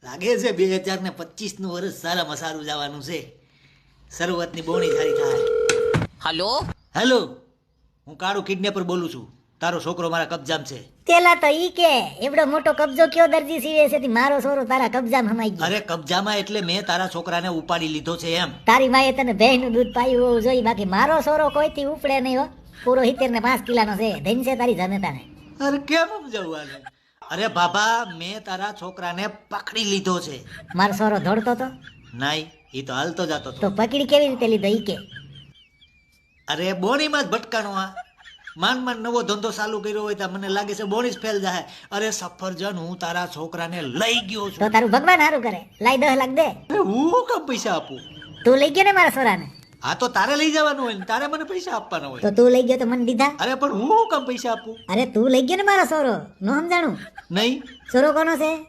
લાગે છે 2025 નું વર્ષ સારામાં સારું જવાનું છે. શરૂઆતની બોણી સારી થાય. હલો હેલો, હું કાળુ કિડનેપર બોલું છું. તારો છોકરો મારા કબજામાં છે. તેલા તો ઈ કે એવડો મોટો કબજો કયો દરજી સીવે છે તી મારો સોરો તારા કબજામાં હમાઈ ગયો. અરે કબજામાં એટલે મેં તારા છોકરાને ઉપાડી લીધો છે એમ. તારી માએ તને ભેંસનું દૂધ પાયું હોવું જોઈએ, બાકી મારો સોરો કોઈથી ઉપડે નહીં હો. પૂરો 70 ને 5 કિલાનો છે. ધન છે તારી જનતાને. અરે કેમ સમજાવું આને? અરે બાબા, મેં તારા છોકરાને પકડી લીધો છે. મારો સોરો દોડતો તો નાઈ, એ તો હાલતો જતો તો હતો. પકડી કેવી રીતે લીધો ઈ કે? અરે બોણીમાં જ ભટકાણો આ. માંડ નવો ધંધો ચાલુ કર્યો હોય તો મને લાગે છે બોણી જ ફેલ જાય. અરે સફરજન, હું તારા છોકરાને લઈ ગયો તો છું. તારું ભગવાન હારું કરે. લાઈ 10 લાખ દે. અરે હું કેમ પૈસા આપું? તું લઈ ગયો ને મારા સોરાને? હા તો તારે લઈ જવાનું હોય ને તારે મને પૈસા આપવાના હોય. તો તું લઈ ગયો તો મને દીધા? અરે પણ હું કેમ પૈસા આપું? અરે તું લઈ ગયો ને મારો સોરો, નો સમજાણું? નહીં. સોરો કોનો છે?